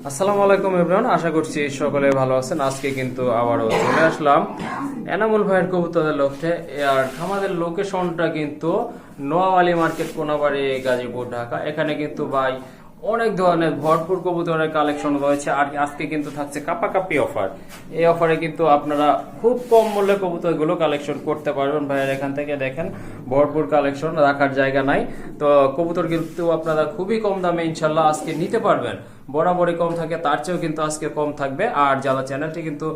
আসসালামু আলাইকুম এভরিওয়ান, আশা করছি সকলে ভালো আছেন। আজকে কিন্তু আবারও চলে আসলাম এনামুল ভাইয়ের কবুতরের লক্ষ্যে। আর আমাদের লোকেশনটা কিন্তু নোয়াখালী মার্কেট, কোনাবাড়ি, গাজীপুর, ঢাকা। এখানে কিন্তু ভাই অনেক ধরনের ভরপুর কবুতরের কালেকশন রয়েছে। আর আজকে কিন্তু থাকছে কাপাকাপি অফার। এই অফারে কিন্তু আপনারা খুব কম মূল্যে কবুতরগুলো কালেকশন করতে পারবেন। ভাইয়ের এখান থেকে দেখেন ভরপুর কালেকশন, রাখার জায়গা নাই। তো কবুতর কিন্তু আপনারা খুবই কম দামে ইনশাল্লাহ আজকে নিতে পারবেন। বরাবরই কম থাকে, তার চেয়েও কিন্তু আজকে কম থাকবে। আর যারা চ্যানেলটি কিন্তু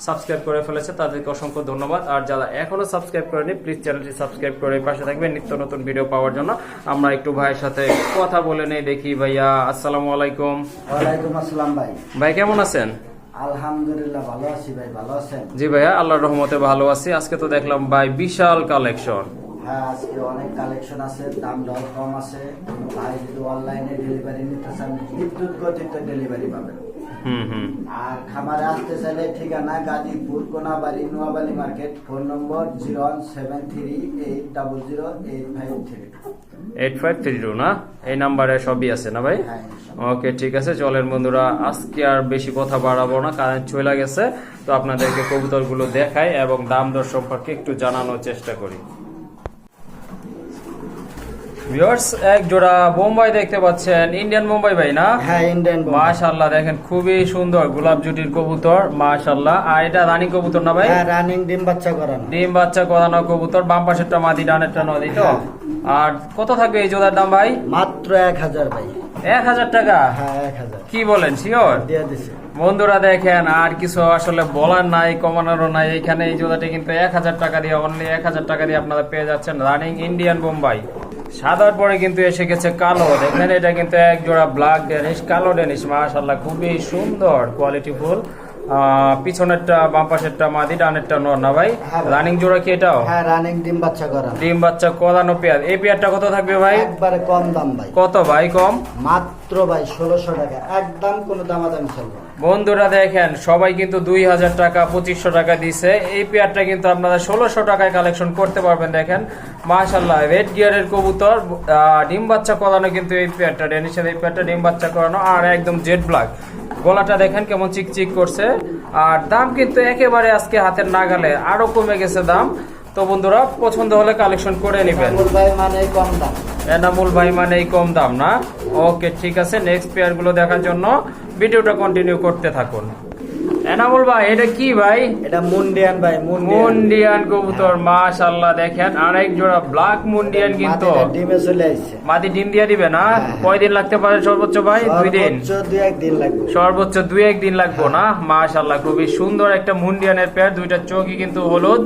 সাবস্ক্রাইব করে ফেলেছে তাদেরকে অসংখ্য ধন্যবাদ। আর যারা এখনো সাবস্ক্রাইব করেনি প্লিজ চ্যানেলটি সাবস্ক্রাইব করে পাশে থাকবেন নিত্য নতুন ভিডিও পাওয়ার জন্য। আমরা একটু ভাইয়ের সাথে কথা বলে নেই, দেখি। ভাইয়া আসসালামু আলাইকুম। ওয়ালাইকুম আসসালাম ভাই। ভাই কেমন আছেন? আলহামদুলিল্লাহ ভালো আছি ভাই, ভালো আছেন? জি ভাইয়া, আল্লাহর রহমতে ভালো আছি। আজকে তো দেখলাম ভাই বিশাল কালেকশন। হ্যাঁ, আজকে অনেক কালেকশন আছে, দাম দর কম আছে। ভাই যদি অনলাইনে ডেলিভারি নিতে চান বিদ্যুৎ গতিত ডেলিভারি পাবেন। আর খামারে আসতে চাইলে ঠিকানা গাজীপুর, কোনাবাড়ি, নোয়াখালী মার্কেট। ফোন নম্বর 01738008532। 8532 না? এই নাম্বারে সবই আছে না ভাই? হ্যাঁ, ওকে, ঠিক আছে। চলেন বন্ধুরা, আজকে আর বেশি কথা বাড়াবো না, কারণ চলে গেছে। তো আপনাদেরকে কবুতরগুলো দেখাই এবং দাম দর সম্পর্কে একটু জানানোর চেষ্টা করি। ভিউয়ার্স, এক জোড়া বোম্বাই দেখতে পাচ্ছেন, ইন্ডিয়ান বোম্বাই ভাই না? হ্যাঁ, ইন্ডিয়ান। মাশাআল্লাহ, দেখেন খুবই সুন্দর গোলাপ জুটির কবুতর, মাশাআল্লাহ। আর এটা রানিং কবুতর না ভাই? হ্যাঁ, রানিং, ডিম বাচ্চা করানো। ডিম বাচ্চা করানো কবুতর। বাম পাশেরটা মাদি, ডানেরটা নদী তো। আর কত থাকবে এই জোড়ার দাম ভাই? মাত্র 1000 ভাই। 1000 টাকা? হ্যাঁ, 1000। কি বলেন, শিওর? দিয়ে দিছি বন্ধুরা দেখেন, আর কিছু আসলে বলার নাই, কমানোরও নাই। এখানে এই জোড়াটি কিন্তু 1000 টাকা দিয়ে, অনলি 1000 টাকা দিয়ে আপনারা পেয়ে যাচ্ছেন রানিং ইন্ডিয়ান বোম্বাই। সাদার পরে কিন্তু এসে গেছে কালো। দেখেন এটা কিন্তু এক জোড়া ব্ল্যাক ডেনিশ, কালো ডেনিশ। মাশাআল্লাহ, খুবই সুন্দর, কোয়ালিটিফুল। পিছনেরটা, বাম পাশেরটা মাদি, ডানেরটা নর না ভাই? রানিং জোড়া কি এটাও? হ্যাঁ, রানিং, ডিম বাচ্চা করানো। ডিম বাচ্চা করানো পেয়ার। এই পেয়ারটা কত থাকবে ভাই? একবারে কম দাম ভাই। কত ভাই কম? মাত্র ভাই 1600 টাকা, একদম কোনো দামাদামি চলবে। বন্ধুরা দেখেন, সবাই কিন্তু 2000 টাকা, 2500 টাকা দিছে। এই পেয়ারটা কিন্তু আপনারা 1600 টাকায় কালেকশন করতে পারবেন। দেখেন মাশাআল্লাহ, রেড গিয়ারের কবুতর, ডিম বাচ্চা করানো কিন্তু এই পেয়ারটা, ডেনিশের এই পেয়ারটা ডিম বাচ্চা করানো। আর একদম জেড ব্ল্যাক। গলাটা দেখেন কেমন চিকচিক করছে। আর দাম কিন্তু একেবারে আজকে হাতের নাগালে, আরো কমে গেছে দাম। তো বন্ধুরা, পছন্দ হলে কালেকশন করে নেবেন। এনামুল ভাই মানে কম দাম। এনামুল ভাই মানে এই কম দাম না? ওকে, ঠিক আছে। নেক্সট পেয়ার গুলো দেখার জন্য ভিডিওটা কন্টিনিউ করতে থাকুন। এনামুল ভাই, এটা কি ভাই? এটা মুন্ডিয়ান ভাই, মুন্ডিয়ান কবুতর। মাশাআল্লাহ, দেখেন আরেক জোড়া ব্ল্যাক মুন্ডিয়ান কিন্তু। ডিমে চলে আসছে। মাদি ডিম দিয়ে দিবে না? কয়দিন লাগতে পারে সর্বোচ্চ ভাই? 2 দিন? সর্বোচ্চ 2-1 দিন লাগবে। সর্বোচ্চ 2-1 দিন লাগবে না? মাশাআল্লাহ, খুবই সুন্দর একটা মুন্ডিয়ানের পেয়ার। দুইটা চোখই কিন্তু হলুদ।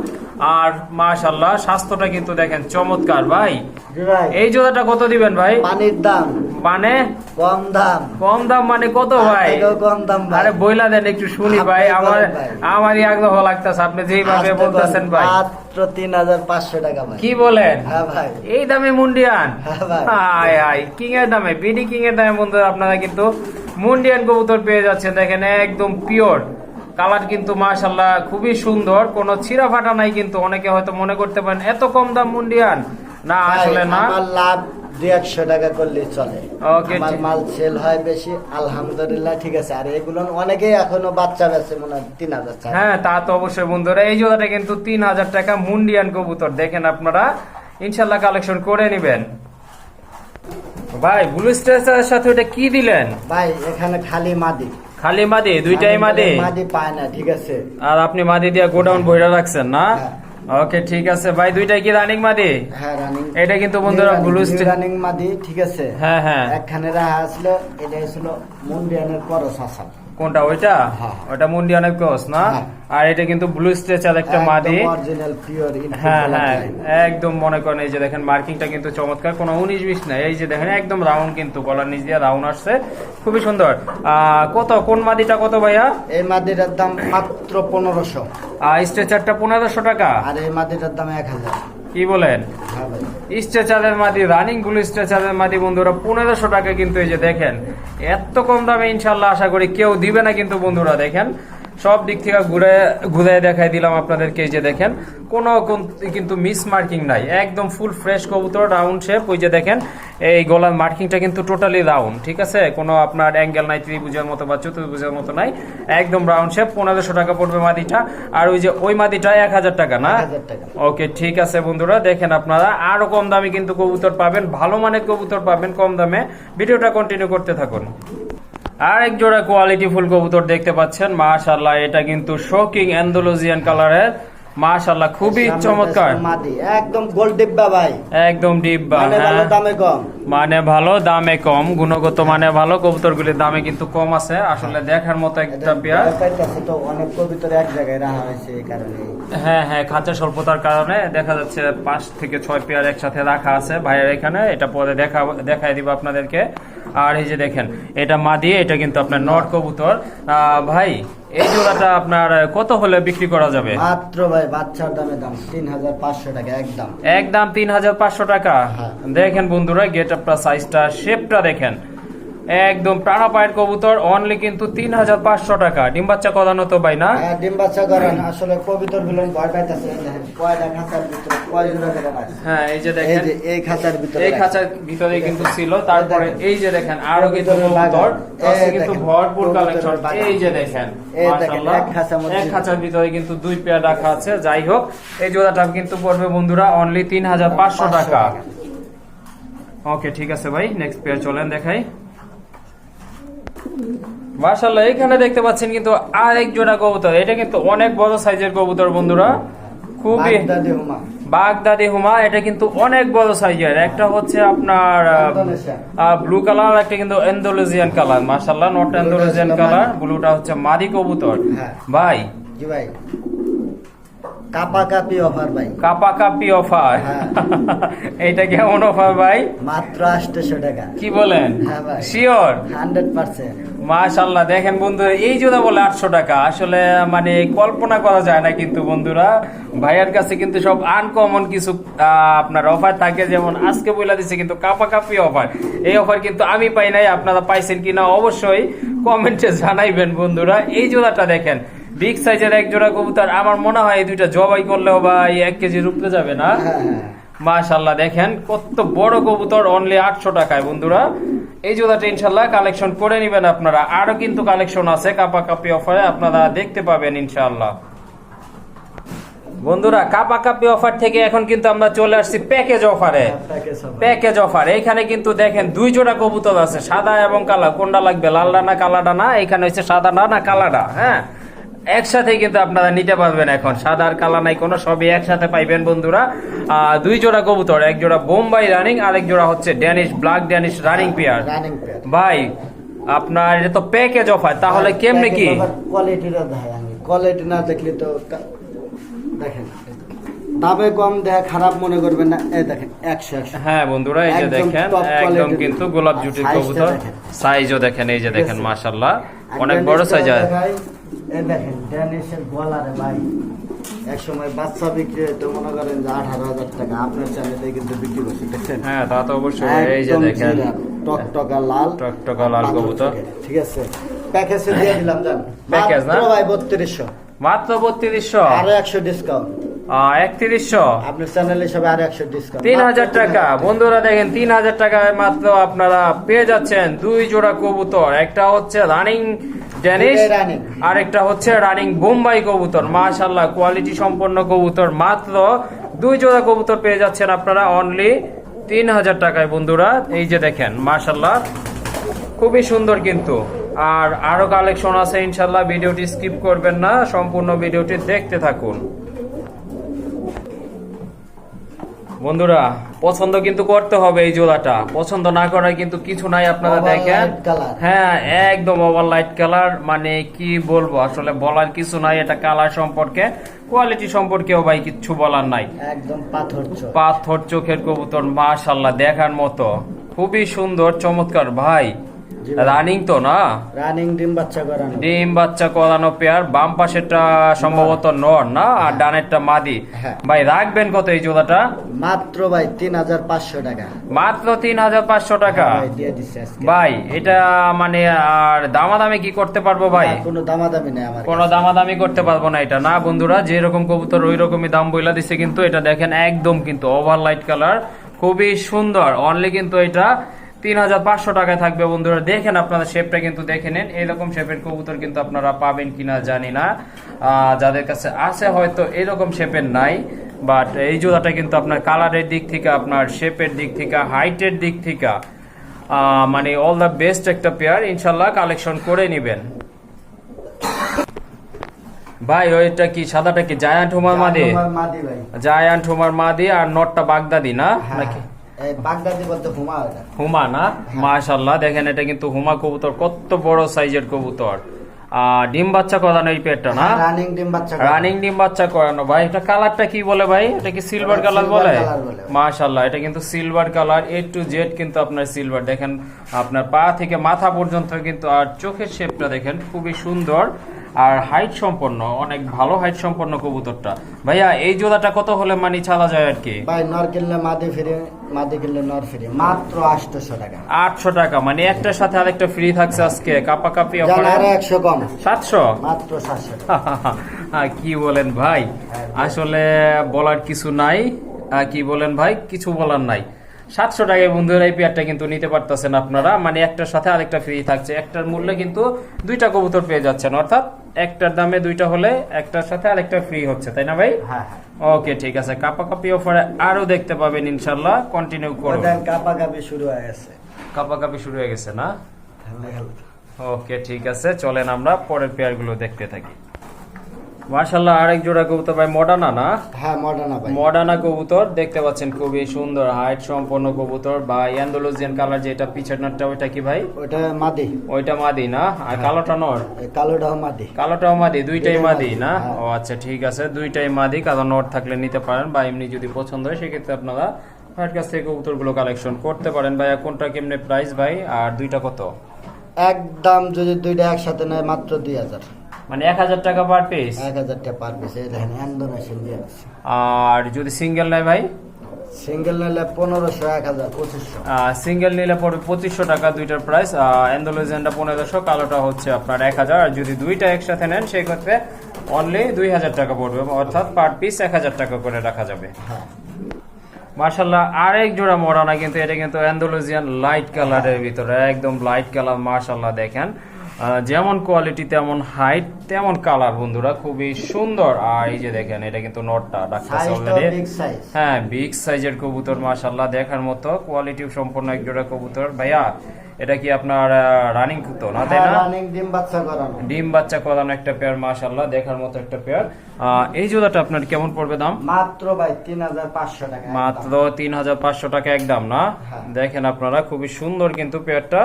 আর মাশাআল্লাহ, স্বাস্থ্যটা কিন্তু দেখেন চমৎকার ভাই। এই জোড়াটা কত দিবেন ভাই? পানির দাম মানে কম দাম। কম দাম মানে কত ভাই? কম দাম ভাই। আরে বইলা দেন একটু শুনি ভাই, আমারই আগ্রহ লাগতেছে আপনি যেইভাবে বলতেছেন ভাই। মাত্র 3500 টাকা ভাই। কি বলেন? হ্যাঁ ভাই। এই দামে মুন্ডিয়ান? হ্যাঁ ভাই। হাই হাই, কিং এর দামে, বিডি কিং এর দামে বন্ধুরা আপনারা কিন্তু মুন্ডিয়ান কবুতর পেয়ে যাচ্ছেন। দেখেন একদম পিওর কালার কিন্তু মাশাআল্লাহ খুবই সুন্দর, কোনো ছিঁড়া ফাটা নাই কিন্তু। অনেকে হয়তো মনে করতে পারেন এত কম দাম মুন্ডিয়ান, না আসলে না। আমার লাভ 200 টাকা করলে চলে। ওকে, আমার মাল সেল হয় বেশি, আলহামদুলিল্লাহ, ঠিক আছে। আর এগুলো অনেকেই এখনো বাচ্চা বেচে, মনে হয় 3000 টাকা। হ্যাঁ, তা তো অবশ্যই বন্ধুরা। এই জোড়াটা কিন্তু 3000 টাকা মুন্ডিয়ান কবুতর। দেখেন আপনারা ইনশাল্লাহ কালেকশন করে নেবেন। ভাই ব্লু স্ট্রেচারের সাথে ওটা কি দিলেন ভাই? এখানে খালি মাদি। খালি মাদি? দুইটাই মাদি? মাদি পায় না, ঠিক আছে। আর আপনি মাদি দিয়ে গোডাউন ভইরা রাখছেন না? ওকে, ঠিক আছে ভাই। দুইটাই কি রানিং মাদি? হ্যাঁ, রানিং। এটা কিন্তু বন্ধুরা ব্লু রানিং মাদি, ঠিক আছে। হ্যাঁ হ্যাঁ, একখানে রাহা আসলো, এটা ছিল মুন্ডিয়ানের করস আসাল। কোনটা ওইটা? ওটা মুন্ডিয়ানের ক্রস না? আর এটা কিন্তু ব্লু স্ট্রেচার একটা মাদি, অরিজিনাল পিওর। হ্যাঁ হ্যাঁ, একদম মনে করেন এই যে দেখেন মার্কিংটা কিন্তু চমৎকার, কোনো 19-20 নাই। এই যে দেখেন একদম রাউন্ড, কিন্তু গলার নিচ দিয়ে রাউন্ড আসছে, খুবই সুন্দর। কত, কোন মাদিটা কত ভাইয়া? এই মাদিটার দাম মাত্র 1500। স্ট্রেচারটা 1500 টাকা? আর এই মাদিটার দাম 1000। কি বলেন? হ্যাঁ ভাই। স্ট্রেচারের মাদি, রানিং ব্লু স্ট্রেচারের মাদি বন্ধুরা 1500 টাকা কিন্তু। এই যে দেখেন এত কম দামে ইনশাল্লাহ আশা করি কেউ দিবে না কিন্তু বন্ধুরা। দেখেন সব দিক থেকে ঘুরে ঘুরে দেখাই দিলাম আপনাদেরকে। এই যে দেখেন কোনো কিন্তু মিস মার্কিং নাই, একদম ফুল ফ্রেশ কবুতর, রাউন্ড শেপ। ওই যে দেখেন এই গলার মার্কিংটা কিন্তু টোটালি রাউন্ড, ঠিক আছে, কোনো আপনার অ্যাঙ্গেল নাই, ত্রিভুজের মতো বা চতুর্ভুজের মতো নাই, একদম রাউন্ড শেপ। 1500 টাকা পড়বে মাদিটা। আর ওই যে ওই মাদিটা 1000 টাকা না? 1000 টাকা। ওকে ঠিক আছে বন্ধুরা, দেখেন আপনারা আরো কম দামে কিন্তু কবুতর পাবেন, ভালো মানের কবুতর পাবেন কম দামে। ভিডিওটা কন্টিনিউ করতে থাকুন। আর এক জোড়া কোয়ালিটি ফুল কবুতর দেখতে পাচ্ছেন, মাশাআল্লাহ, এটা কিন্তু শোকিং অ্যান্ডালুজিয়ান কালারের, মাশাআল্লাহ, খুবই চমৎকার, মাদি একদম গোল্ড ডিব্বা ভাই, একদম ডিব্বা। মানে ভালো দামে কম, মানে ভালো দামে কম, গুণগত মানে ভালো, কবুতরগুলির দামে কিন্তু কম আছে। আসলে দেখার মতো একটা পেয়ার। তো অনেক কবুতর এক জায়গায় রাখা হয়েছে এই কারণে। হ্যাঁ হ্যাঁ, খাঁচা স্বল্পতার কারণে দেখা যাচ্ছে 5 থেকে 6 পেয়ার একসাথে রাখা আছে ভাইয়ের এখানে। এটা পরে দেখাই দিব আপনাদেরকে। আর এই যে দেখেন এটা মাদি, এটা কিন্তু আপনার নর কবুতর। ভাই এই জোড়াটা আপনার কত হলে বিক্রি করা যাবে? মাত্র ভাই বাচ্চার দামে দাম 3500 টাকা একদম। একদম 3500 টাকা। দেখেন বন্ধুরা গেট আপটা, সাইজটা, শেপটা দেখেন, একদম টানা পায়ের কবুতর, অনলি কিন্তু 3500 টাকা। ডিম বাচ্চা করানো তো ভাই না? হ্যাঁ ডিম বাচ্চা করেন। আসলে কবুতর গুলো ভয় পাইতেছে, দেখেন কয়টা খাঁচার ভিতরে কয় জোড়া করে আছে। হ্যাঁ এই যে দেখেন এই খাঁচার ভিতরে, এই খাঁচার ভিতরে কিন্তু ছিল। তারপরে এই যে দেখেন আরো কিন্তু কবুতর আছে, কিন্তু ভরপুর কালেকশন। এই যে দেখেন মাশাআল্লাহ, এক খাঁচার ভিতরে কিন্তু 2 পেয়ার রাখা আছে। যাই হোক, এই জোড়াটা কিন্তু পড়বে বন্ধুরা অনলি 3500 টাকা। ওকে ঠিক আছে ভাই, নেক্সট পেয়ার চলেন দেখাই। মাশাআল্লাহ, এখানে দেখতে পাচ্ছেন কিন্তু আরেক জোড়া কবুতর। এটা কিন্তু অনেক বড় সাইজের কবুতর বন্ধুরা, খুবই বাগদাদি হুমা। এটা কিন্তু অনেক বড় সাইজের। একটা হচ্ছে আপনার ব্লু কালার, একটা কিন্তু এন্ডোলেজিয়ান কালার। মাশাআল্লাহ, নট এন্ডোলেজিয়ান কালার, ব্লুটা হচ্ছে মাদি কবুতর। ভাই জি ভাই, কাপাকাপি অফার ভাই, কাপাকাপি অফার। এইটা কেমন অফার ভাই? মাত্র 800 টাকা। কি বলেন? হ্যাঁ ভাই, শিওর? 100%। মাশাআল্লাহ, দেখেন বন্ধুরা এই জোড়া বলে 800 টাকা, আসলে মানে কল্পনা করা যায় না। কিন্তু বন্ধুরা ভাইয়ার কাছে কিন্তু সব আনকমন কিছু আপনার অফার থাকে, যেমন আজকে বলে দিচ্ছে কিন্তু কাপাকাপি অফার। এই অফার কিন্তু আমি পাই নাই, আপনারা পাইছেন কিনা অবশ্যই কমেন্টে জানাইবেন বন্ধুরা। এই জোড়াটা দেখেন, বিগ সাইজের এক জোড়া কবুতর। আমার মনে হয় এই দুইটা জবাই করলেও বা 1 কেজির উপরে যাবে না? মাশাআল্লাহ, দেখেন কত বড় কবুতর, অনলি 800 টাকায় বন্ধুরা। এই জোড়াটা ইনশাআল্লাহ কালেকশন করে নেবেন আপনারা। আরো কিন্তু কালেকশন আছে কাপাকাপি অফারে, আপনারা দেখতে পাবেন ইনশাআল্লাহ। বন্ধুরা কাপাকাপি অফার থেকে এখন কিন্তু আমরা চলে আসছি প্যাকেজ অফারে। প্যাকেজ অফার, এখানে কিন্তু দেখেন 2 জোড়া কবুতর আছে, সাদা এবং কালা। কোনটা লাগবে, লালডা না কালাডা? না, এখানে হচ্ছে সাদাডা না কালাডা। হ্যাঁ, একসাথে কিন্তু আপনারা নিতে পারবেন। এখন সাদা আর কালা নাই কোনো, সবই একসাথে পাইবেন বন্ধুরা। 2 জোড়া কবুতর, এক জোড়া বোম্বাই রানিং, আরেক জোড়া হচ্ছে Danish, black Danish running pair. ভাই আপনার এটা তো প্যাকেজ অফার, তাহলে কেমনে কি কোয়ালিটিটা দেখাই? আমি কোয়ালিটি না দেখলে তো দেখেন দামে কম দেখা খারাপ মনে করবেন না। এই দেখেন 100। হ্যাঁ বন্ধুরা এই যে দেখেন একদম কিন্তু গোলাপ জুটির কবুতর, সাইজও দেখেন। এই যে দেখেন মাশাআল্লাহ, অনেক বড় সাইজ। এই দেখেন ড্যানিশের গলারে ভাই, এক সময় বাচ্চা বিক্রি হতো মনে করেন যে 18,000 টাকা, আপনার চ্যানেলে কিন্তু বিক্রি করছে, দেখছেন? হ্যাঁ তা তো অবশ্যই। এই যে দেখেন টকটকা লাল, টকটকা লাল কবুতর। ঠিক আছে, প্যাকেজে দিয়ে দিলাম জান। প্যাকেজ না ভাই 3200, মাত্র 3200। আর 100 ডিসকাউন্ট। 3100 আপনার চ্যানেলে সবে আর 100 ডিসকাউন্ট, 3000 টাকা। বন্ধুরা দেখেন 3000 টাকায় মাত্র আপনারা পেয়ে যাচ্ছেন 2 জোড়া কবুতর। একটা হচ্ছে রানিং ড্যানিশ, আর একটা হচ্ছে রানিং বোম্বাই কবুতর। মাশাআল্লাহ, কোয়ালিটি সম্পন্ন কবুতর। মাত্র 2 জোড়া কবুতর পেয়ে যাচ্ছেন আপনারা অনলি 3000 টাকায় বন্ধুরা। এই যে দেখেন মাশাআল্লাহ, খুবই সুন্দর কিন্তু। আর আরো কালেকশন আছে ইনশাআল্লাহ, ভিডিওটি স্কিপ করবেন না, সম্পূর্ণ ভিডিওটি দেখতে থাকুন বন্ধুরা। পছন্দ কিন্তু করতে হবে, এই জোড়াটা পছন্দ না করার কিন্তু কিছু নাই। আপনারা দেখেন, হ্যাঁ একদম ওভার লাইট কালার, মানে কি বলবো আসলে বলার কিছু নাই। এটা কালার সম্পর্কে, কোয়ালিটি সম্পর্কেও ভাই কিচ্ছু বলার নাই। একদম পাথর চোখের কবুতর, মাশাআল্লাহ দেখার মতো, খুবই সুন্দর চমৎকার। ভাই জি ভাই। রানিং তো না? রানিং ডিম বাচ্চা করানো। ডিম বাচ্চা করানো পেয়ার, বাম পাশেরটা সম্ভবত নর না, আর ডানেরটা মাদি। হ্যাঁ। ভাই রাখবেন কত এই জোড়াটা? মাত্র ভাই 3500 টাকা। মাত্র 3500 টাকা। হ্যাঁ ভাই, দিয়ে দিচ্ছি আজকে। ভাই এটা মানে আর দামাদামি কি করতে পারবো ভাই? না, কোনো দামাদামি নেই আমার কোনো কাছে। দামাদামি করতে পারবো না এটা না বন্ধুরা, যেরকম কবুতর ওই রকমই দাম বইলা দিচ্ছে। কিন্তু এটা দেখেন একদম কিন্তু ওভার লাইট কালার, খুবই সুন্দর। অনলি কিন্তু এটা 3500 টাকায় থাকবে বন্ধুরা। দেখেন আপনারা শেপটা কিন্তু দেখে নেন, এরকম শেপের কবুতর কিন্তু আপনারা পাবেন কিনা জানি না, যাদের কাছে আছে হয়তো এরকম শেপের নাই। বাট এই জোড়াটা কিন্তু আপনার কালারের দিক থেকে, আপনার শেপের দিক থেকে, হাইটের দিক থেকে মানে অল দ্য বেস্ট একটা পেয়ার। ইনশাল্লাহ কালেকশন করে নিবেন। ভাই ওইটা কি সাদাটা কি জায়ান্ট হোমার মাদি? আমার মাদি ভাই। জায়ান্ট হোমার মাদি, আর নটটা বাগদাদি না হ্যাঁ, নাকি? এই বাগদাদি বলতে হুমা এটা। হুমা না? মাশাআল্লাহ দেখেন এটা কিন্তু হুমা কবুতর, কত বড় সাইজের কবুতর। ডিম বাচ্চা করানো এই পেয়ারটা না? রানিং ডিম বাচ্চা করানো। রানিং ডিম বাচ্চা করানো। ভাই এটা কালারটা কি বলে ভাই? এটা কি সিলভার এটা কালার silver বলে? color বলে। মাশাআল্লাহ এটা কিন্তু silver colour, A to Z কিন্তু আপনার সিলভার। দেখেন আপনার পা থেকে মাথা পর্যন্ত কিন্তু, আর চোখের শেপটা দেখেন খুবই সুন্দর, আর হাইট সম্পন্ন, অনেক ভালো হাইট সম্পন্ন কবুতরটা। ভাইয়া এই জোড়াটা কত হলে মানি ছাড়া যায় আর কি? ভাই নর কিনলে মাদি ফ্রি, মাদি কিনলে নর ফ্রি, মাত্র 800 টাকা। 800 টাকা, মানে একটার সাথে আরেকটা ফ্রি থাকছে আজকে। কাপা কাপি জান অফারে আরো 100 কম, 700। মাত্র 700 টাকা। কি বলেন ভাই, আসলে বলার কিছু নাই। কি বলেন ভাই, কিছু বলার নাই। 700 টাকায় বন্ধুরা এই পেয়ারটা কিন্তু নিতে পারতেছেন আপনারা, মানে একটার সাথে আরেকটা ফ্রি থাকছে। একটার মূল্যে কিন্তু দুইটা কবুতর পেয়ে যাচ্ছেন, অর্থাৎ একটার দামে দুইটা হলে একটার সাথে আরেকটা ফ্রি হচ্ছে, তাই না ভাই? হ্যাঁ হ্যাঁ। ওকে ঠিক আছে, কাপা কাপি অফারে আরো দেখতে পাবেন ইনশাল্লাহ। কন্টিনিউ করুন। ওদের কাপা কাপি শুরু হয়ে গেছে। কাপা কাপি শুরু হয়ে গেছে না? খেলতে। ওকে ঠিক আছে, চলেন আমরা পরের পেয়ার গুলো দেখতে থাকি। মাশাআল্লাহ আরেক জোড়া কবুতর ভাই, মডার্না না? হ্যাঁ মডার্না ভাই। মডার্না কবুতর দেখতে পাচ্ছেন, খুবই সুন্দর হাইট সম্পন্ন কবুতর। বা অ্যান্ডালুজিয়ান কালার যেটা পিছের নাটটা, ওইটা কি ভাই? ওটা মাদি। ওইটা মাদি না? আর কালোটা নর? এই কালোটাও মাদি। কালোটাও মাদি, দুইটাই দুইটাই মাদি মাদি, না? হ্যাঁ। ও আচ্ছা ঠিক আছে, দুইটাই মাদি। কালো নর থাকলে নিতে পারেন, বা এমনি যদি পছন্দ হয় সেক্ষেত্রে আপনারা ভাইয়ের কাছ থেকে কবুতর গুলো কালেকশন করতে পারেন। ভাইয়া কোনটা কেমনে প্রাইস ভাই, আর দুইটা কত? একদম যদি দুইটা একসাথে নেয় মাত্র 2000। মানে 1000 টাকা পার পিস? 1000 টাকা পার পিস। এই দেখেন ইন্দোনেশিয়ান দিয়ে আছে। আর যদি সিঙ্গেল নেয় ভাই? সিঙ্গেল নিলে 1500, 1000, 2500। সিঙ্গেল নিলে পড়বে 2500 টাকা দুইটার প্রাইস। অ্যান্ডালুজিয়ানটা 1500, কালোটা হচ্ছে আপনার 1000। আর যদি দুইটা একসাথে নেন সেই ক্ষেত্রে অনলি 2000 টাকা পড়বে, অর্থাৎ পার পিস 1000 টাকা করে রাখা যাবে। হ্যাঁ মাশাআল্লাহ আরেক জোড়া মডার্না, কিন্তু এটা কিন্তু অ্যান্ডালুজিয়ান লাইট কালারের ভিতরে, একদম লাইট কালার। মাশাআল্লাহ দেখেন যেমন কোয়ালিটি তেমন হাইট তেমন কালার বন্ধুরা, খুবই সুন্দর। আর এই যে দেখেন এটা কিন্তু নটটা ডাকতেছে সাইজটা অলরেডি। Big size. হ্যাঁ বিগ সাইজের কবুতর, মাশাআল্লাহ দেখার মতো কোয়ালিটি সম্পন্ন এক জোড়া কবুতর। ভাইয়া এটা কি আপনার রানিং তো না, তাই না? রানিং ডিম বাচ্চা করানো। ডিম বাচ্চা করানো একটা পেয়ার, মাশাআল্লাহ দেখার মতো একটা পেয়ার। এই জোড়াটা আপনার কেমন পড়বে দাম? মাত্র ভাই 3500 টাকা। মাত্র 3500 টাকা একদম না? হ্যাঁ। দেখেন আপনারা খুবই সুন্দর কিন্তু পেয়ারটা,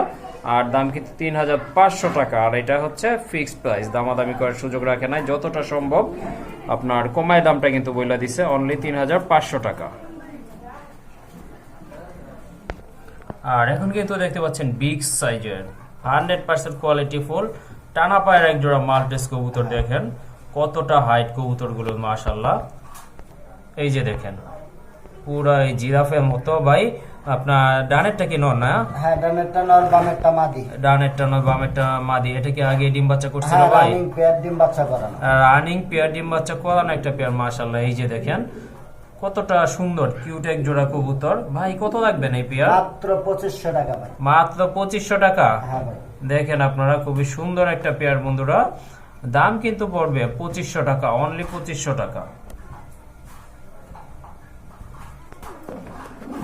আর দাম কিন্তু 3500 টাকা। আর এটা হচ্ছে ফিক্সড প্রাইস, দামাদামি করার সুযোগ রাখে নাই। যতটা সম্ভব আপনার কমায় দামটা কিন্তু বইলা দিছে, অনলি 3500 টাকা। আর এখন কিন্তু দেখতে পাচ্ছেন বিগ সাইজের 100% কোয়ালিটি ফুল টানা পায়ের এক জোড়া মাল্টেস কবুতর। দেখেন কতটা হাইট কবুতর গুলো, মাশাআল্লাহ। এই যে দেখেন পুরা এই জিরাফের মতো। ভাই আপনার ডানেরটা কি নর না? হ্যাঁ ডানেরটা নর, বামেরটা মাদি। ডানেরটা নর, বামেরটা মাদি। এটা কি আগে ডিম বাচ্চা করছিল হ্যাঁ ভাই? রানিং পেয়ার ডিম বাচ্চা করানো। রানিং পেয়ার ডিম বাচ্চা করানো একটা পেয়ার, মাশাআল্লাহ। এই যে দেখেন কতটা সুন্দর কিউট এক জোড়া কবুতর। ভাই কত লাগবেন এই পেয়ার? মাত্র 2500 টাকা ভাই। মাত্র 2500 টাকা। হ্যাঁ ভাই। দেখেন আপনারা খুবই সুন্দর একটা পেয়ার বন্ধুরা, দাম কিন্তু পড়বে 2500 টাকা, অনলি 2500 টাকা।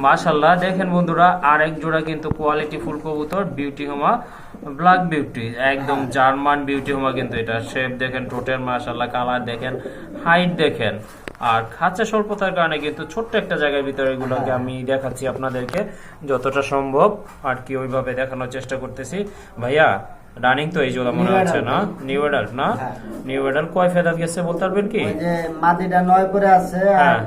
মাশাআল্লাহ দেখেন বন্ধুরা আরেক জোড়া কিন্তু কোয়ালিটি ফুল কবুতর, বিউটি হোমা ব্ল্যাক বিউটি, একদম জার্মান বিউটি হোমা। কিন্তু এটা শেপ দেখেন, ঠোঁটের মাশাআল্লাহ কালার দেখেন, হাইট দেখেন। আর খাঁচা স্বল্পতার কারণে কিন্তু ছোট্ট একটা জায়গার ভিতরে এগুলোকে আমি দেখাচ্ছি আপনাদেরকে যতটা সম্ভব আর কি, ওইভাবে দেখানোর চেষ্টা করতেছি। ভাইয়া রানিং তো এই জোড়া মনে হচ্ছে না? নিউ অ্যাডাল্ট না? হ্যাঁ। নিউ অ্যাডাল্ট কয় ফেদার গেছে বলতে পারবেন কি? ওই যে মাদিটা 9 করে আছে, আর হ্যাঁ।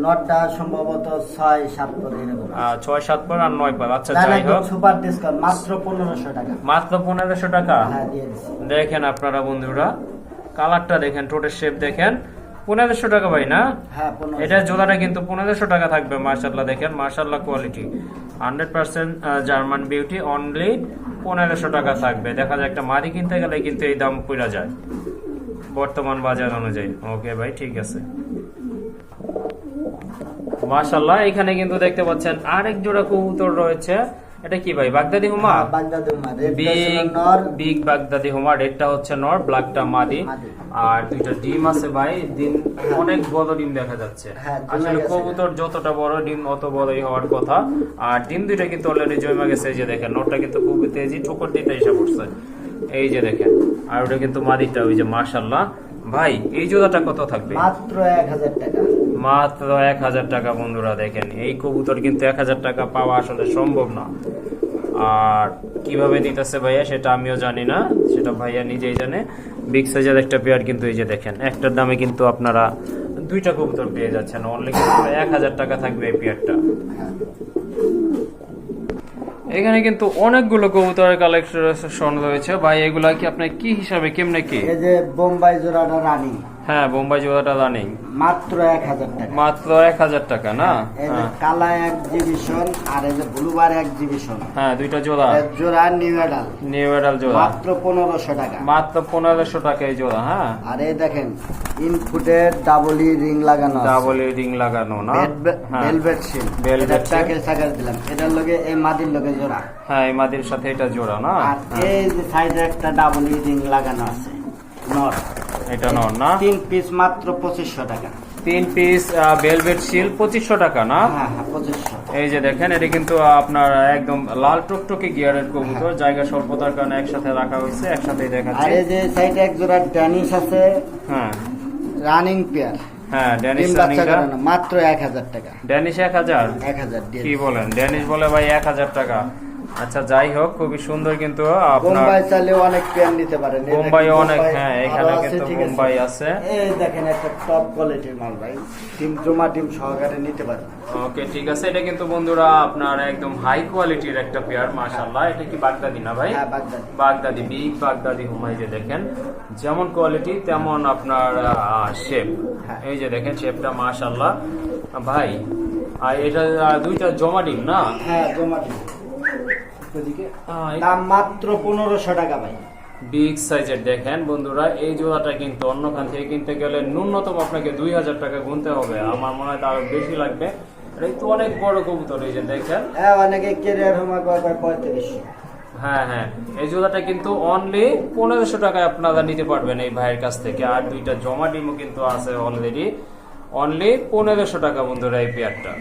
নটটা সম্ভবত 6-7 পর এরকম 6-7 পর আর 9 পর। আচ্ছা যাই হোক, সুপার ডিসকাউন্ট মাত্র 1500 টাকা। মাত্র 1500 টাকা। হ্যাঁ দিয়ে দিছি। দেখেন আপনারা বন্ধুরা, কালারটা দেখেন, ঠোঁটের শেপ দেখেন, 1500 টাকা ভাই না? হ্যাঁ 1500। এটা জোড়াটা কিন্তু 1500 টাকা থাকবে। মাশাআল্লাহ দেখেন, মাশাআল্লাহ কোয়ালিটি 100% জার্মান বিউটি, অনলি 1500 টাকা থাকবে। দেখা যায় একটা মাদি কিনতে গেলে কিন্তু এই দাম পড়া যায় বর্তমান বাজার অনুযায়ী। ওকে ভাই, ঠিক আছে। মাশাআল্লাহ, এখানে কিন্তু দেখতে পাচ্ছেন আরেক জোড়া কবুতর রয়েছে। এটা কি ভাই, বাগদাদি হুমা? বাগদাদি হুমা, বিগ বাগদাদি হুমা। রেডটা হচ্ছে নর, ব্ল্যাকটা মাদি। আর দুইটা ডিম আছে ভাই, ডিম অনেক বড় ডিম দেখা যাচ্ছে। আসলে কবুতর যতটা বড় ডিম অত বড়ই হওয়ার কথা। আর ডিম দুইটা কিন্তু অলরেডি জমা গেছে। এই যে দেখেন, নরটা কিন্তু খুবই তেজি, ঠোকর দিতে এসে পড়ছে। এই যে দেখেন, আর ওটা কিন্তু মাদিটা। ওই যে মাশাআল্লাহ ভাই, এই জোড়াটা কত থাকবে? মাত্র 1000 টাকা। মাত্র 1000 টাকা। বন্ধুরা দেখেন, এই কবুতর কিন্তু 1000 টাকা পাওয়া আসলে সম্ভব না। আর কিভাবে দিতেছে ভাইয়া সেটা আমিও জানি না, সেটা ভাইয়া নিজেই জানে। বিগ সাইজের একটা পেয়ার কিন্তু এই যে দেখেন, একটার দামে কিন্তু আপনারা দুইটা কবুতর পেয়ে যাচ্ছেন। অনলি কিন্তু 1000 টাকা থাকবে এই পেয়ারটা। এখানে কিন্তু অনেকগুলো কবুতরের কালেকশন রয়েছে ভাই। এগুলা কি আপনার কি হিসাবে, কেমনে কি? এই যে বোম্বাই জোড়াটা রানী। হ্যাঁ, বোম্বাই জোড়াটা রানিং, মাত্র 1000 টাকা। মাত্র 1000 টাকা না? এই যে কালা এক্সিবিশন আর এই যে ব্লুবার এক্সিবিশন। হ্যাঁ, দুইটা জোড়া। জোড়া নিউ এডাল জোড়া মাত্র 1500 টাকা। মাত্র 1500 টাকা এই জোড়া। হ্যাঁ, আর এই দেখেন ইনফুটের ডাবল রিং লাগানো, ডাবল রিং লাগানো না? ভেলভেট সিল, ভেলভেট প্যাকেজ সাকার দিলাম। এটার লগে এই মাদির লগে জোড়া। হ্যাঁ, এই মাদির সাথে এটা জোড়া না? আর এই যে সাইডে একটা ডাবল রিং লাগানো আছে, নর। এটা নর না? 3 পিস মাত্র 2500 টাকা। 3 পিস ভেলভেট সিল 2500 টাকা না? হ্যাঁ হ্যাঁ 2500। এই যে দেখেন, এটা কিন্তু আপনার একদম লাল টকটকে গিয়ারের কবুতর। জায়গা স্বল্পতার কারণে একসাথে রাখা হয়েছে, একসাথেই আর দেখাচ্ছে। এই যে সাইডে এক জোড়া ড্যানিশ আছে, হ্যাঁ রানিং পেয়ার। হ্যাঁ, ড্যানিশ মাত্র 1000 টাকা। ড্যানিশ 1000? 1000 কি বলেন, ড্যানিশ বলে ভাই 1000 টাকা? আচ্ছা যাই হোক, খুবই সুন্দর কিন্তু আপনার। বোম্বাই চাইলে অনেক পেয়ার নিতে পারেন। বোম্বাই অনেক, হ্যাঁ এখানে কিন্তু বোম্বাই আছে। এই দেখেন একটা টপ কোয়ালিটির মাল ভাই, টিম জমা টিম সহকারে নিতে পারেন। ওকে ঠিক আছে, এটা কিন্তু বন্ধুরা আপনার একদম হাই কোয়ালিটির একটা পেয়ার। মাশাআল্লাহ, এটা কি বাগদাদি না ভাই? হ্যাঁ বাগদাদি। বাগদাদি, বিগ বাগদাদি হুমাই। যে দেখেন, যেমন কোয়ালিটি তেমন আপনার শেপ। এই যে দেখেন শেপটা, মাশাআল্লাহ ভাই। আর এটা দুইটা জমা ডিম না? হ্যাঁ জমা ডিম। দাম মাত্র 1500 টাকা ভাই। বিগ সাইজের দেখেন বন্ধুরা, এই জোড়াটা কিন্তু অন্য খান থেকে কিনতে গেলে ন্যূনতম আপনাকে 2000 টাকা গুনতে হবে। আমার মনে হয় আরো বেশি লাগবে। এই তো অনেক বড় কবুতর, এই যে দেখেন। হ্যাঁ, অনেকে কেরিয়ার হোমা করে 3500। হ্যাঁ হ্যাঁ, এই জোড়াটা কিন্তু অনলি 1500 টাকায় আপনারা নিতে পারবেন এই ভাইয়ের কাছ থেকে। আর দুইটা জমা ডিমও কিন্তু আছে অলরেডি, অনলি 1500 টাকা বন্ধুরা এই পেয়ারটা।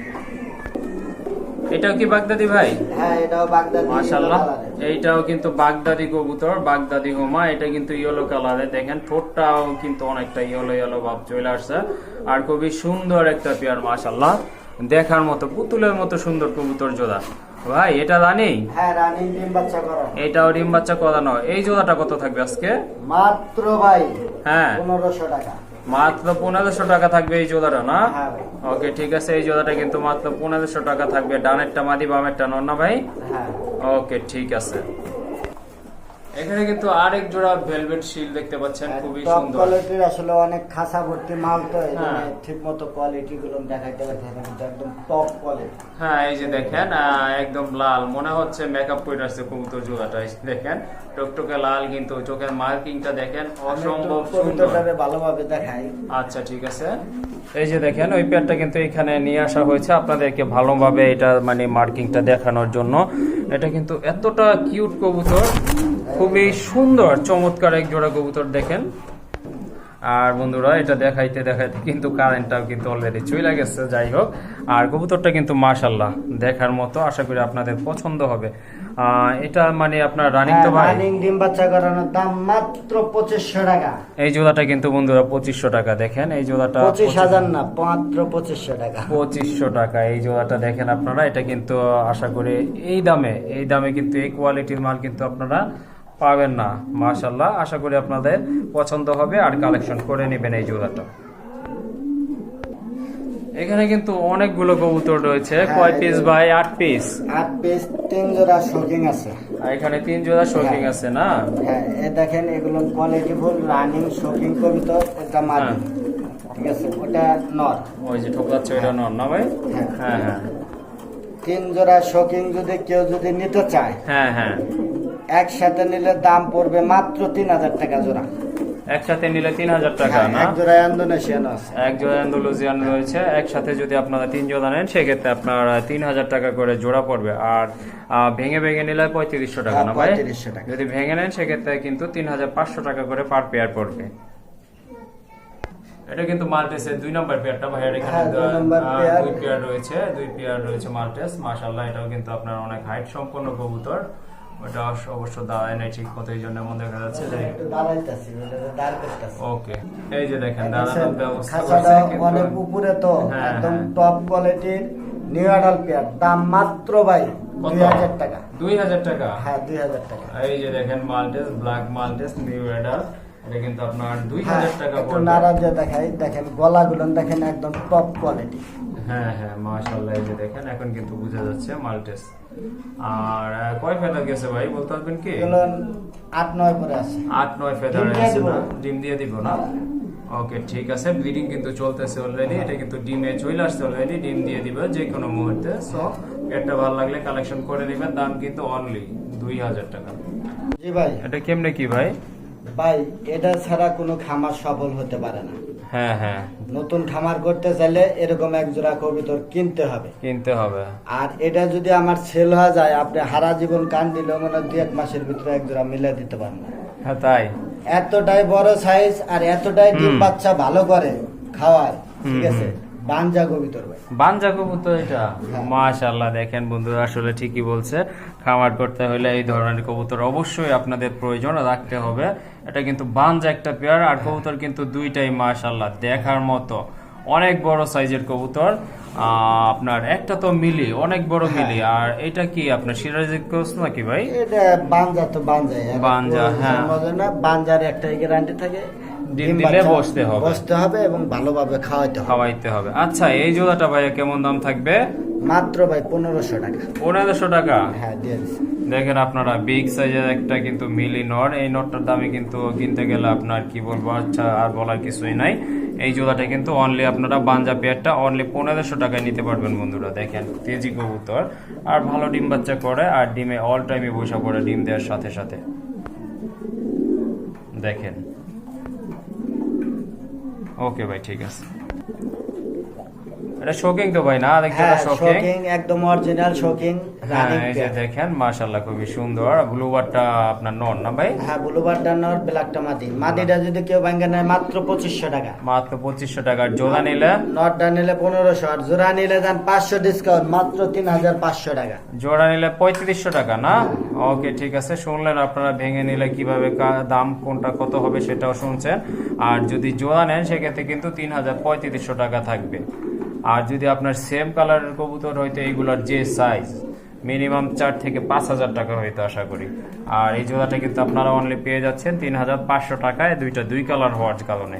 এটাও কি বাগদাদি ভাই? হ্যাঁ, এটাও বাগদাদি। মাশাআল্লাহ, এইটাও কিন্তু বাগদাদি কবুতর, বাগদাদি হোমা। এটা কিন্তু ইয়েলো কালারে, দেখেন ঠোঁটটাও কিন্তু অনেকটা ইয়েলো ইয়েলো ভাব চলে আসছে। আর খুবই সুন্দর একটা পেয়ার, মাশাআল্লাহ দেখার মতো পুতুলের মতো সুন্দর কবুতর জোড়া। ভাই এটা রানি? হ্যাঁ রানি, ডিম বাচ্চা করানো। এটাও ডিম বাচ্চা করানো। এই জোড়াটা কত থাকবে আজকে? মাত্র ভাই হ্যাঁ 1500 টাকা। মাত্র 1500 টাকা থাকবে এই জোড়াটা না? হ্যাঁ ভাই। ওকে ঠিক আছে, এই জোড়াটা কিন্তু মাত্র 1500 টাকা থাকবে। ডানেরটা মাদি, বামেরটা নর না ভাই? হ্যাঁ। ওকে ঠিক আছে। এখানে কিন্তু আরেক জোড়া ভেলভেট শিল দেখতে পাচ্ছেন, খুবই টপ সুন্দর কোয়ালিটির। আসলে অনেক খাসা ভর্তি মাল, তো ঠিকমতো কোয়ালিটি গুলো দেখাইতে পারছেন, একদম টপ কোয়ালিটি। হ্যাঁ, এই যে দেখেন একদম লাল, মনে হচ্ছে মেকআপ করে আসছে কবুতর জোড়াটা। এই যে দেখেন টকটকে লাল, কিন্তু চোখের মার্কিংটা দেখেন অসম্ভব সুন্দর। ভালোভাবে দেখাই। আচ্ছা ঠিক আছে, এই যে দেখেন ওই পেয়ারটা কিন্তু এখানে নিয়ে আসা হয়েছে আপনাদেরকে ভালোভাবে এটা মানে মার্কিংটা দেখানোর জন্য। এটা কিন্তু এতটা কিউট কবুতর, খুবই সুন্দর চমৎকার এক জোড়া কবুতর দেখেন। আর বন্ধুরা এটা দেখাইতে দেখাইতে কিন্তু কারেন্টটাও কিন্তু অলরেডি চলে গেছে। যাই হোক, আর কবুতরটা কিন্তু মাশাআল্লাহ দেখার মতো, আশা করি আপনাদের পছন্দ হবে। এটা মানে আপনার রানিং তো ভাই? রানিং ডিম বাচ্চা করানোর দাম মাত্র 2500 টাকা। এই জোড়াটা কিন্তু বন্ধুরা 2500 টাকা। দেখেন এই জোড়াটা 25000 না, মাত্র 2500 টাকা। 2500 টাকা এই জোড়াটা দেখেন আপনারা। এটা কিন্তু আশা করি এই দামে কিন্তু এই কোয়ালিটির মাল কিন্তু আপনারা পাবেন না। মাশাআল্লাহ, আশা করি আপনাদের পছন্দ হবে আর কালেকশন করে নেবেন এই জোড়াটা। এখানে কিন্তু অনেকগুলো কবুতর রয়েছে। হ্যাঁ, কয় পিস ভাই? 8 পিস। 8 পিস, 3 জোড়া শোকিং আছে। আর এখানে 3 জোড়া শোকিং হ্যাঁ। আছে না? হ্যাঁ, এ দেখেন এগুলো কোয়ালিটি ফুল রানিং শোকিং কবুতর। এটা মাদি, ঠিক আছে, ওটা নর। ওই যে ঠোকাচ্ছে ওইটা নর না ভাই? হ্যাঁ। হ্যাঁ হ্যাঁ 3 জোড়া শোকিং যদি কেউ যদি নিতে চায়, হ্যাঁ হ্যাঁ একসাথে নিলে দাম পড়বে মাত্র 3000 টাকা জোড়া। একসাথে নিলে 3000 টাকা হ্যাঁ, না? এক জোড়া ইন্দোনেশিয়ান আছে। এক জোড়া অ্যান্ডালুসিয়ান রয়েছে। একসাথে যদি আপনারা 3 জোড়া নেন সেক্ষেত্রে আপনার 3000 টাকা করে জোড়া পড়বে। আর ভেঙে ভেঙে নিলে 3500 টাকা না ভাই? 3500 টাকা। যদি ভেঙে নেন সেক্ষেত্রে কিন্তু 3500 টাকা করে পার পেয়ার পড়বে। এটা কিন্তু মাল্টেসের 2 নম্বর পেয়ারটা ভাই। এখানে হ্যাঁ, 2 নম্বর পেয়ার। 2 পেয়ার রয়েছে, 2 পেয়ার রয়েছে মাল্টেস। মাশাআল্লাহ, এটাও কিন্তু আপনার অনেক হাইট সম্পন্ন কবুতর। ওটা অবশ্য দাঁড়ায় নাই ঠিক মতো, এই জন্য এমন দেখা যাচ্ছে। একটু দাঁড়াইতাছি, ওটা দাঁড় করতেছি। ওকে, এই যে দেখেন দাঁড়ানোর ব্যবস্থা খাঁচাটা করছে কিন্তু। অনেক উপরে তো, হ্যাঁ, একদম হ্যাঁ। টপ কোয়ালিটির নিউ অ্যাডাল্ট পেয়ার। দাম মাত্র ভাই কত? 2000 টাকা। 2000 টাকা। হ্যাঁ, 2000 টাকা। এই যে দেখেন মাল্টেস, ব্ল্যাক মাল্টেস নিউ এডাল, এটা কিন্তু আপনার হ্যাঁ, 2000 টাকা একটু পড়বে। নাড়া দিয়ে দেখাই, দেখেন গলাগুলো দেখেন একদম টপ কোয়ালিটি। হ্যাঁ হ্যাঁ মাশাআল্লাহ, এই যে দেখেন এখন কিন্তু বোঝা যাচ্ছে মাল্টেস। আর কয় ফেদার গেছে ভাই বলতে পারবেন কি? এগুলো 8-9 করে আছে। 8-9 ফেদার ডিম দিয়ে আছে দিব। না? ডিম দিয়ে দিব না? ওকে, ঠিক আছে। ব্রিডিং কিন্তু চলতেছে অলরেডি। এটা কিন্তু ডিমে চলে আসছে অলরেডি, ডিম দিয়ে দিবে যে কোনো মুহূর্তে। সো এটা ভালো লাগলে কালেকশন করে নেবেন। দাম কিন্তু অনলি 2000 টাকা। জি ভাই। এটা কেমনে কি ভাই? ভাই, এটা ছাড়া কোনো খামার সফল হতে পারে না। হ্যাঁ হ্যাঁ, নতুন খামার করতে চাইলে এরকম এক জোড়া কবুতর কিনতে হবে। কিনতে হবে। আর এটা যদি আমার সেল হয়ে যায়, আপনি সারা জীবন কান দিলেও মানে 2-1 মাসের ভিতরে এক জোড়া মিলে দিতে পারেন না। হ্যাঁ তাই? এতটাই বড় সাইজ আর এতটাই ডিম হুম। বাচ্চা ভালো করে খাওয়ায়, ঠিক হুম, আছে। বানজা কবুতর ভাই। বানজা কবুতর এটা? হ্যাঁ। মাশাআল্লাহ, দেখেন বন্ধুরা আসলে ঠিকই বলছে। খামার করতে হলে এই ধরনের কবুতর অবশ্যই আপনাদের প্রয়োজন রাখতে হবে। এটা কিন্তু বানজা একটা পেয়ার, আর কবুতর কিন্তু দুইটাই মাশাআল্লাহ দেখার মতো অনেক বড় সাইজের কবুতর। আপনার একটা তো মিলি, অনেক বড় মিলি। আর এটা কি আপনার সিরাজি ক্রস নাকি ভাই? এটা বানজা তো বানজাই। বানজা, হ্যাঁ। বানজার একটাই গ্যারান্টি থাকে, ডিম দিলে বাচ্চা বসতে হবে। এবং ভালোভাবে খাওয়াইতে হবে। খাওয়াইতে হবে। আচ্ছা, এই জোড়াটা ভাইয়া কেমন দাম থাকবে? মাত্র ভাই 1500 টাকা। 1500 টাকা। হ্যাঁ, দিয়ে দিচ্ছি। দেখেন আপনারা, বিগ সাইজের একটা কিন্তু মিলি নট। এই নটটার দামে কিন্তু কিনতে গেলে আপনার কি বলবো, আচ্ছা আর বলার কিছুই নাই। এই জোড়াটা কিন্তু অনলি আপনারা বানজা পেয়ারটা অনলি 1500 টাকায় নিতে পারবেন বন্ধুরা। দেখেন তেজি কবুতর, আর ভালো ডিম বাচ্চা করে, আর ডিমে অল টাইমে বসা পড়ে ডিম দেওয়ার সাথে সাথে। দেখেন। ওকে ভাই, ঠিক আছে। এটা শোকিং তো ভাই না? দেখতে হ্যাঁ, শোকিং। শোকিং একদম অরিজিনাল শোকিং হ্যাঁ, রানিং এই যে পেয়ার। দেখেন মাশাআল্লাহ খুবই সুন্দর। ব্লুবারটা আপনার নন না ভাই? হ্যাঁ, ব্লুবার ডানার ব্ল্যাকটা মাদি। মাদিটা যদি কেউ ভাঙ্গা নেয় মাত্র 2500 টাকা। মাত্র 2500 টাকা। জোড়া নিলে? নটটা নিলে 1500, আর জোড়া নিলে যান 500 ডিসকাউন্ট, মাত্র 3500 টাকা। জোড়া নিলে 3500 টাকা না? ওকে, ঠিক আছে। শুনলেন আপনারা, ভেঙে নিলে কিভাবে দাম কোনটা কত হবে সেটাও শুনছেন। আর যদি জোড়া নেন সেক্ষেত্রে কিন্তু 3500 টাকা থাকবে। আর যদি আপনার সেম কালারের কবুতর হইতো, এইগুলোর যে সাইজ মিনিমাম 4 থেকে 5000 টাকা হইতো আশা করি। আর এই জোড়াটা কিন্তু আপনারা অনলি পেয়ে যাচ্ছেন 3500 টাকায়, দুইটা 2 কালার হওয়ার কারণে।